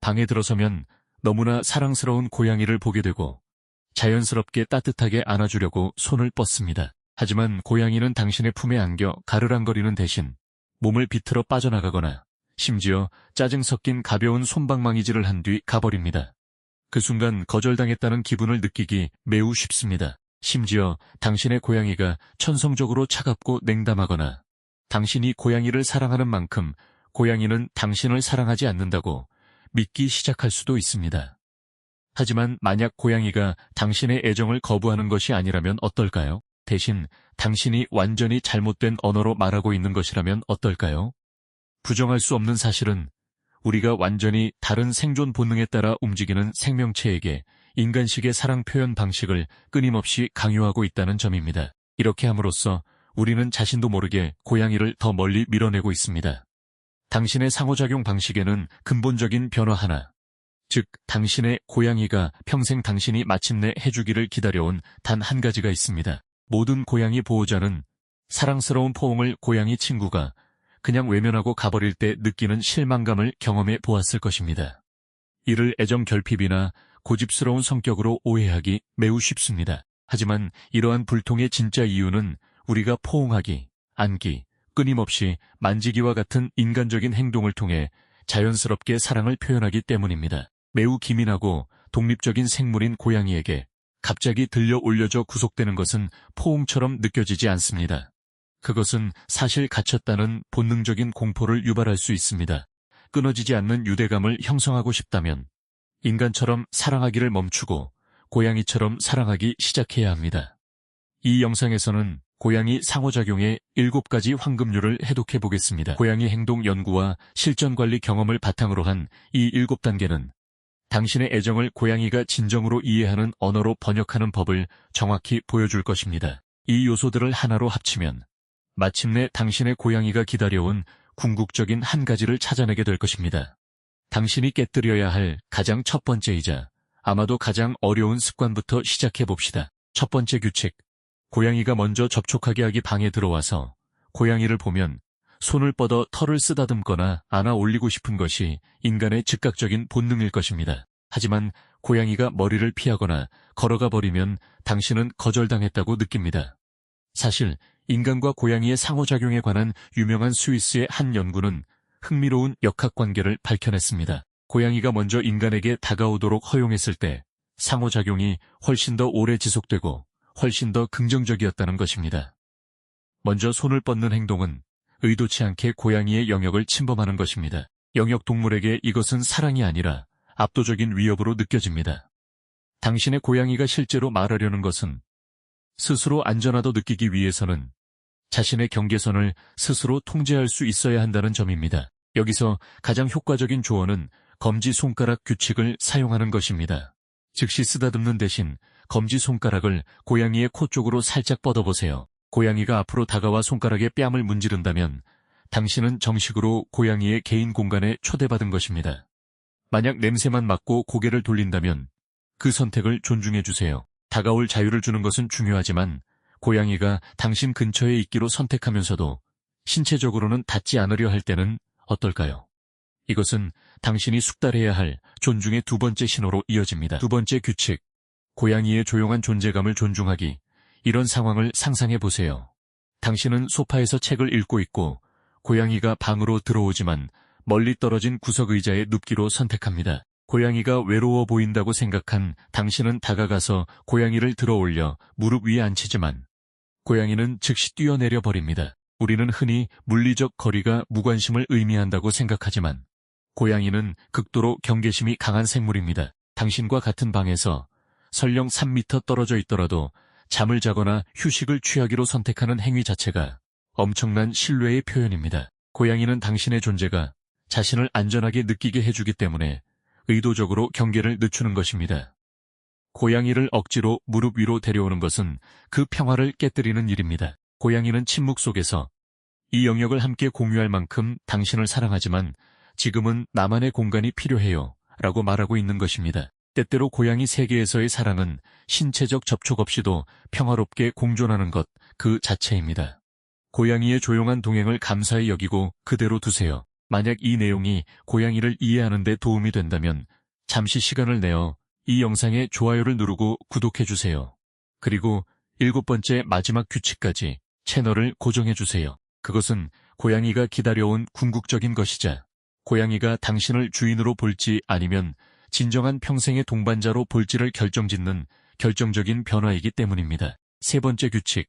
방에 들어서면 너무나 사랑스러운 고양이를 보게 되고 자연스럽게 따뜻하게 안아주려고 손을 뻗습니다. 하지만 고양이는 당신의 품에 안겨 가르랑거리는 대신 몸을 비틀어 빠져나가거나 심지어 짜증 섞인 가벼운 솜방망이질을 한 뒤 가버립니다. 그 순간 거절당했다는 기분을 느끼기 매우 쉽습니다. 심지어 당신의 고양이가 천성적으로 차갑고 냉담하거나 당신이 고양이를 사랑하는 만큼 고양이는 당신을 사랑하지 않는다고 믿기 시작할 수도 있습니다. 하지만 만약 고양이가 당신의 애정을 거부하는 것이 아니라면 어떨까요? 대신 당신이 완전히 잘못된 언어로 말하고 있는 것이라면 어떨까요? 부정할 수 없는 사실은 우리가 완전히 다른 생존 본능에 따라 움직이는 생명체에게 인간식의 사랑 표현 방식을 끊임없이 강요하고 있다는 점입니다. 이렇게 함으로써 우리는 자신도 모르게 고양이를 더 멀리 밀어내고 있습니다. 당신의 상호작용 방식에는 근본적인 변화 하나, 즉 당신의 고양이가 평생 당신이 마침내 해주기를 기다려온 단 한 가지가 있습니다. 모든 고양이 보호자는 사랑스러운 포옹을 고양이 친구가 그냥 외면하고 가버릴 때 느끼는 실망감을 경험해 보았을 것입니다. 이를 애정 결핍이나 고집스러운 성격으로 오해하기 매우 쉽습니다. 하지만 이러한 불통의 진짜 이유는 우리가 포옹하기, 안기, 끊임없이 만지기와 같은 인간적인 행동을 통해 자연스럽게 사랑을 표현하기 때문입니다. 매우 기민하고 독립적인 생물인 고양이에게 갑자기 들려 올려져 구속되는 것은 포옹처럼 느껴지지 않습니다. 그것은 사실 갇혔다는 본능적인 공포를 유발할 수 있습니다. 끊어지지 않는 유대감을 형성하고 싶다면 인간처럼 사랑하기를 멈추고 고양이처럼 사랑하기 시작해야 합니다. 이 영상에서는 고양이 상호작용의 7가지 황금률을 해독해 보겠습니다. 고양이 행동 연구와 실전 관리 경험을 바탕으로 한 이 7단계는 당신의 애정을 고양이가 진정으로 이해하는 언어로 번역하는 법을 정확히 보여줄 것입니다. 이 요소들을 하나로 합치면 마침내 당신의 고양이가 기다려온 궁극적인 한 가지를 찾아내게 될 것입니다. 당신이 깨뜨려야 할 가장 첫 번째이자 아마도 가장 어려운 습관부터 시작해 봅시다. 첫 번째 규칙, 고양이가 먼저 접촉하게 하기 방에 들어와서 고양이를 보면 손을 뻗어 털을 쓰다듬거나 안아 올리고 싶은 것이 인간의 즉각적인 본능일 것입니다. 하지만 고양이가 머리를 피하거나 걸어가 버리면 당신은 거절당했다고 느낍니다. 사실 인간과 고양이의 상호작용에 관한 유명한 스위스의 한 연구는 흥미로운 역학관계를 밝혀냈습니다. 고양이가 먼저 인간에게 다가오도록 허용했을 때 상호작용이 훨씬 더 오래 지속되고 훨씬 더 긍정적이었다는 것입니다. 먼저 손을 뻗는 행동은 의도치 않게 고양이의 영역을 침범하는 것입니다. 영역 동물에게 이것은 사랑이 아니라 압도적인 위협으로 느껴집니다. 당신의 고양이가 실제로 말하려는 것은 스스로 안전하다 느끼기 위해서는 자신의 경계선을 스스로 통제할 수 있어야 한다는 점입니다. 여기서 가장 효과적인 조언은 검지손가락 규칙을 사용하는 것입니다. 즉시 쓰다듬는 대신 검지손가락을 고양이의 코 쪽으로 살짝 뻗어보세요. 고양이가 앞으로 다가와 손가락에 뺨을 문지른다면 당신은 정식으로 고양이의 개인 공간에 초대받은 것입니다. 만약 냄새만 맡고 고개를 돌린다면 그 선택을 존중해 주세요. 다가올 자유를 주는 것은 중요하지만 고양이가 당신 근처에 있기로 선택하면서도 신체적으로는 닿지 않으려 할 때는 어떨까요? 이것은 당신이 숙달해야 할 존중의 두 번째 신호로 이어집니다. 두 번째 규칙, 고양이의 조용한 존재감을 존중하기. 이런 상황을 상상해 보세요. 당신은 소파에서 책을 읽고 있고 고양이가 방으로 들어오지만 멀리 떨어진 구석 의자에 눕기로 선택합니다. 고양이가 외로워 보인다고 생각한 당신은 다가가서 고양이를 들어올려 무릎 위에 앉히지만 고양이는 즉시 뛰어내려 버립니다. 우리는 흔히 물리적 거리가 무관심을 의미한다고 생각하지만 고양이는 극도로 경계심이 강한 생물입니다. 당신과 같은 방에서 설령 3m 떨어져 있더라도 잠을 자거나 휴식을 취하기로 선택하는 행위 자체가 엄청난 신뢰의 표현입니다. 고양이는 당신의 존재가 자신을 안전하게 느끼게 해주기 때문에 의도적으로 경계를 늦추는 것입니다. 고양이를 억지로 무릎 위로 데려오는 것은 그 평화를 깨뜨리는 일입니다. 고양이는 침묵 속에서 이 영역을 함께 공유할 만큼 당신을 사랑하지만 지금은 나만의 공간이 필요해요 라고 말하고 있는 것입니다. 때때로 고양이 세계에서의 사랑은 신체적 접촉 없이도 평화롭게 공존하는 것 그 자체입니다. 고양이의 조용한 동행을 감사히 여기고 그대로 두세요. 만약 이 내용이 고양이를 이해하는 데 도움이 된다면 잠시 시간을 내어 이 영상에 좋아요를 누르고 구독해주세요. 그리고 7번째 마지막 규칙까지 채널을 고정해주세요. 그것은 고양이가 기다려온 궁극적인 것이자 고양이가 당신을 주인으로 볼지 아니면 진정한 평생의 동반자로 볼지를 결정짓는 결정적인 변화이기 때문입니다. 3번째 규칙,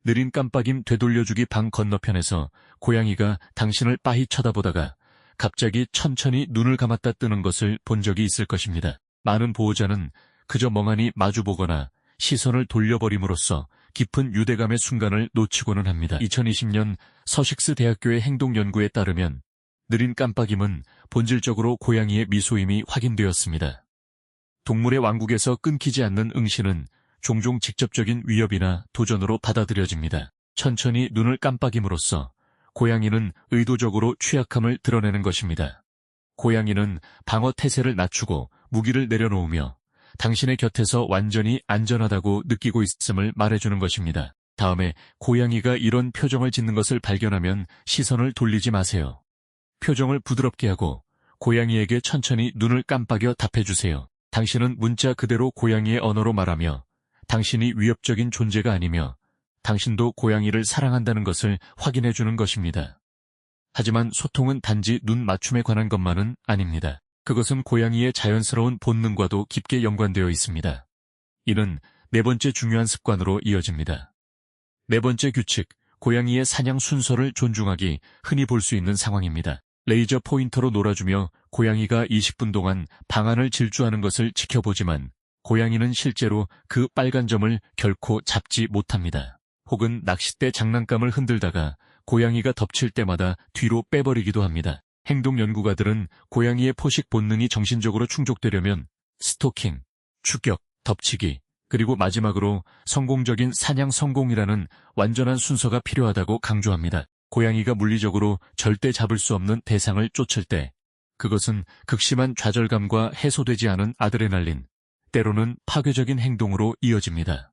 느린 깜빡임 되돌려주기. 방 건너편에서 고양이가 당신을 빠히 쳐다보다가 갑자기 천천히 눈을 감았다 뜨는 것을 본 적이 있을 것입니다. 많은 보호자는 그저 멍하니 마주보거나 시선을 돌려버림으로써 깊은 유대감의 순간을 놓치고는 합니다. 2020년 서식스 대학교의 행동연구에 따르면 느린 깜빡임은 본질적으로 고양이의 미소임이 확인되었습니다. 동물의 왕국에서 끊기지 않는 응시는 종종 직접적인 위협이나 도전으로 받아들여집니다. 천천히 눈을 깜빡임으로써 고양이는 의도적으로 취약함을 드러내는 것입니다. 고양이는 방어 태세를 낮추고 무기를 내려놓으며 당신의 곁에서 완전히 안전하다고 느끼고 있음을 말해주는 것입니다. 다음에 고양이가 이런 표정을 짓는 것을 발견하면 시선을 돌리지 마세요. 표정을 부드럽게 하고 고양이에게 천천히 눈을 깜빡여 답해주세요. 당신은 문자 그대로 고양이의 언어로 말하며 당신이 위협적인 존재가 아니며 당신도 고양이를 사랑한다는 것을 확인해주는 것입니다. 하지만 소통은 단지 눈 맞춤에 관한 것만은 아닙니다. 그것은 고양이의 자연스러운 본능과도 깊게 연관되어 있습니다. 이는 4번째 중요한 습관으로 이어집니다. 4번째 규칙, 고양이의 사냥 순서를 존중하기. 흔히 볼 수 있는 상황입니다. 레이저 포인터로 놀아주며 고양이가 20분 동안 방안을 질주하는 것을 지켜보지만 고양이는 실제로 그 빨간 점을 결코 잡지 못합니다. 혹은 낚싯대 장난감을 흔들다가 고양이가 덮칠 때마다 뒤로 빼버리기도 합니다. 행동 연구가들은 고양이의 포식 본능이 정신적으로 충족되려면 스토킹, 추격, 덮치기, 그리고 마지막으로 성공적인 사냥 성공이라는 완전한 순서가 필요하다고 강조합니다. 고양이가 물리적으로 절대 잡을 수 없는 대상을 쫓을 때 그것은 극심한 좌절감과 해소되지 않은 아드레날린, 때로는 파괴적인 행동으로 이어집니다.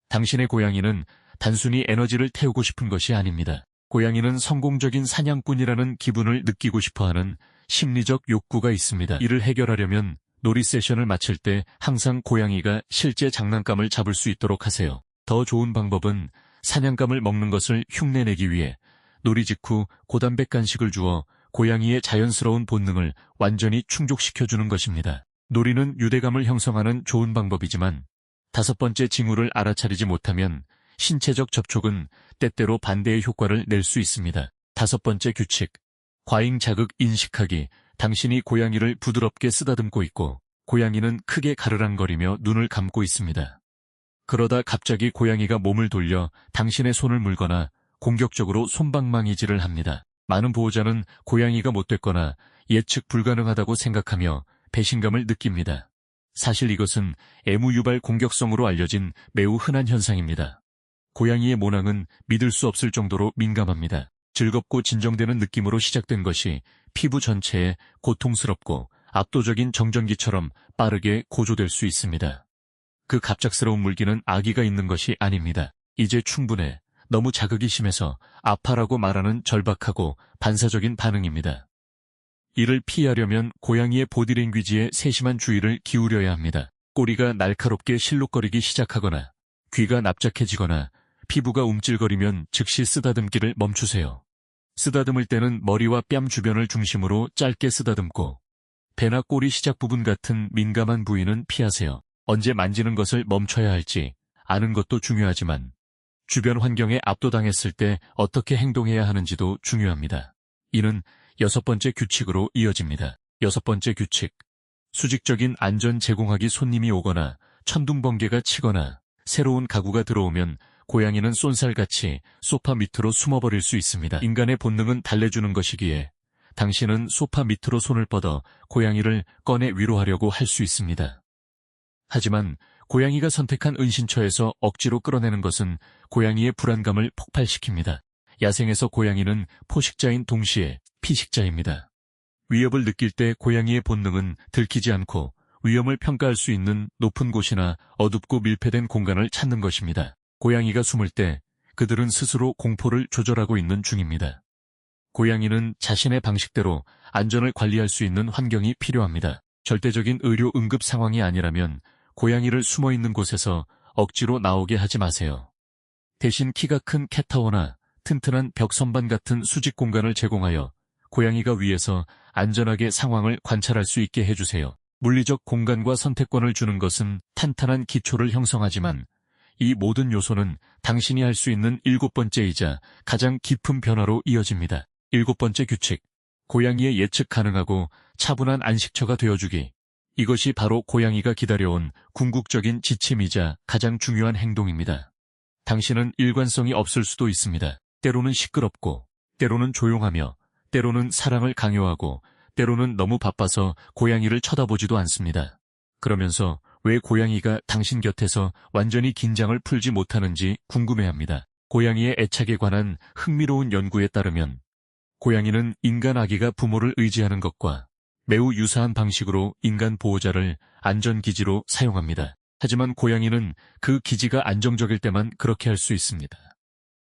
당신의 고양이는 단순히 에너지를 태우고 싶은 것이 아닙니다. 고양이는 성공적인 사냥꾼이라는 기분을 느끼고 싶어하는 심리적 욕구가 있습니다. 이를 해결하려면 놀이 세션을 마칠 때 항상 고양이가 실제 장난감을 잡을 수 있도록 하세요. 더 좋은 방법은 사냥감을 먹는 것을 흉내내기 위해 놀이 직후 고단백 간식을 주어 고양이의 자연스러운 본능을 완전히 충족시켜주는 것입니다. 놀이는 유대감을 형성하는 좋은 방법이지만 5번째 징후를 알아차리지 못하면 신체적 접촉은 때때로 반대의 효과를 낼 수 있습니다. 5번째 규칙, 과잉 자극 인식하기. 당신이 고양이를 부드럽게 쓰다듬고 있고 고양이는 크게 가르랑거리며 눈을 감고 있습니다. 그러다 갑자기 고양이가 몸을 돌려 당신의 손을 물거나 공격적으로 솜방망이질을 합니다. 많은 보호자는 고양이가 못됐거나 예측 불가능하다고 생각하며 배신감을 느낍니다. 사실 이것은 애무 유발 공격성으로 알려진 매우 흔한 현상입니다. 고양이의 모낭은 믿을 수 없을 정도로 민감합니다. 즐겁고 진정되는 느낌으로 시작된 것이 피부 전체에 고통스럽고 압도적인 정전기처럼 빠르게 고조될 수 있습니다. 그 갑작스러운 물기는 악의가 있는 것이 아닙니다. 이제 충분해. 너무 자극이 심해서 아파라고 말하는 절박하고 반사적인 반응입니다. 이를 피하려면 고양이의 보디랭귀지에 세심한 주의를 기울여야 합니다. 꼬리가 날카롭게 실룩거리기 시작하거나 귀가 납작해지거나 피부가 움찔거리면 즉시 쓰다듬기를 멈추세요. 쓰다듬을 때는 머리와 뺨 주변을 중심으로 짧게 쓰다듬고 배나 꼬리 시작 부분 같은 민감한 부위는 피하세요. 언제 만지는 것을 멈춰야 할지 아는 것도 중요하지만 주변 환경에 압도당했을 때 어떻게 행동해야 하는지도 중요합니다. 이는 6번째 규칙으로 이어집니다. 6번째 규칙, 수직적인 안전 제공하기. 손님이 오거나 천둥번개가 치거나 새로운 가구가 들어오면 고양이는 쏜살같이 소파 밑으로 숨어버릴 수 있습니다. 인간의 본능은 달래주는 것이기에 당신은 소파 밑으로 손을 뻗어 고양이를 꺼내 위로하려고 할 수 있습니다. 하지만 고양이가 선택한 은신처에서 억지로 끌어내는 것은 고양이의 불안감을 폭발시킵니다. 야생에서 고양이는 포식자인 동시에 피식자입니다. 위협을 느낄 때 고양이의 본능은 들키지 않고 위험을 평가할 수 있는 높은 곳이나 어둡고 밀폐된 공간을 찾는 것입니다. 고양이가 숨을 때 그들은 스스로 공포를 조절하고 있는 중입니다. 고양이는 자신의 방식대로 안전을 관리할 수 있는 환경이 필요합니다. 절대적인 의료 응급 상황이 아니라면 고양이를 숨어 있는 곳에서 억지로 나오게 하지 마세요. 대신 키가 큰 캣타워나 튼튼한 벽 선반 같은 수직 공간을 제공하여 고양이가 위에서 안전하게 상황을 관찰할 수 있게 해주세요. 물리적 공간과 선택권을 주는 것은 탄탄한 기초를 형성하지만 이 모든 요소는 당신이 할 수 있는 7번째이자 가장 깊은 변화로 이어집니다. 7번째 규칙. 고양이의 예측 가능하고 차분한 안식처가 되어주기. 이것이 바로 고양이가 기다려온 궁극적인 지침이자 가장 중요한 행동입니다. 당신은 일관성이 없을 수도 있습니다. 때로는 시끄럽고, 때로는 조용하며, 때로는 사랑을 강요하고, 때로는 너무 바빠서 고양이를 쳐다보지도 않습니다. 그러면서 왜 고양이가 당신 곁에서 완전히 긴장을 풀지 못하는지 궁금해합니다. 고양이의 애착에 관한 흥미로운 연구에 따르면 고양이는 인간 아기가 부모를 의지하는 것과 매우 유사한 방식으로 인간 보호자를 안전기지로 사용합니다. 하지만 고양이는 그 기지가 안정적일 때만 그렇게 할 수 있습니다.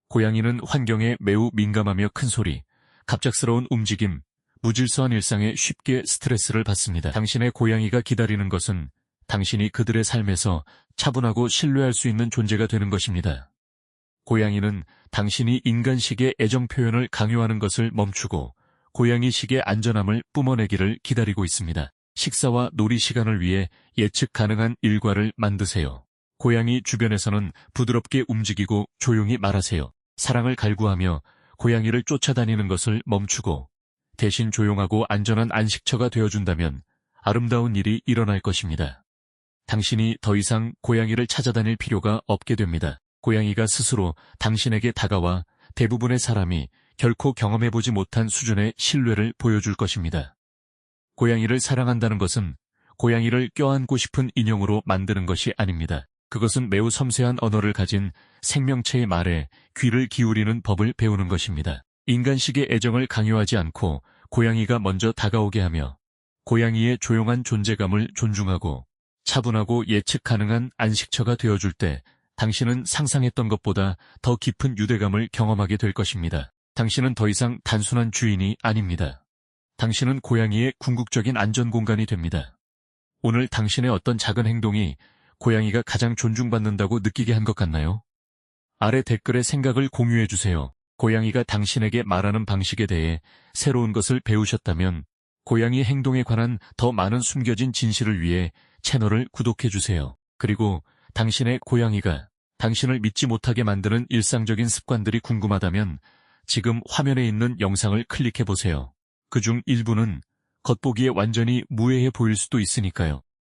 고양이는 환경에 매우 민감하며 큰 소리, 갑작스러운 움직임, 무질서한 일상에 쉽게 스트레스를 받습니다. 당신의 고양이가 기다리는 것은 당신이 그들의 삶에서 차분하고 신뢰할 수 있는 존재가 되는 것입니다. 고양이는 당신이 인간식의 애정 표현을 강요하는 것을 멈추고 고양이식의 안전함을 뿜어내기를 기다리고 있습니다. 식사와 놀이 시간을 위해 예측 가능한 일과를 만드세요. 고양이 주변에서는 부드럽게 움직이고 조용히 말하세요. 사랑을 갈구하며 고양이를 쫓아다니는 것을 멈추고 대신 조용하고 안전한 안식처가 되어준다면 아름다운 일이 일어날 것입니다. 당신이 더 이상 고양이를 찾아다닐 필요가 없게 됩니다. 고양이가 스스로 당신에게 다가와 대부분의 사람이 결코 경험해보지 못한 수준의 신뢰를 보여줄 것입니다. 고양이를 사랑한다는 것은 고양이를 껴안고 싶은 인형으로 만드는 것이 아닙니다. 그것은 매우 섬세한 언어를 가진 생명체의 말에 귀를 기울이는 법을 배우는 것입니다. 인간식의 애정을 강요하지 않고 고양이가 먼저 다가오게 하며 고양이의 조용한 존재감을 존중하고 차분하고 예측 가능한 안식처가 되어줄 때 당신은 상상했던 것보다 더 깊은 유대감을 경험하게 될 것입니다. 당신은 더 이상 단순한 주인이 아닙니다. 당신은 고양이의 궁극적인 안전공간이 됩니다. 오늘 당신의 어떤 작은 행동이 고양이가 가장 존중받는다고 느끼게 한 것 같나요? 아래 댓글에 생각을 공유해주세요. 고양이가 당신에게 말하는 방식에 대해 새로운 것을 배우셨다면 고양이 행동에 관한 더 많은 숨겨진 진실을 위해 채널을 구독해주세요. 그리고 당신의 고양이가 당신을 믿지 못하게 만드는 일상적인 습관들이 궁금하다면 지금 화면에 있는 영상을 클릭해보세요. 그중 일부는 겉보기에 완전히 무해해 보일 수도 있으니까요.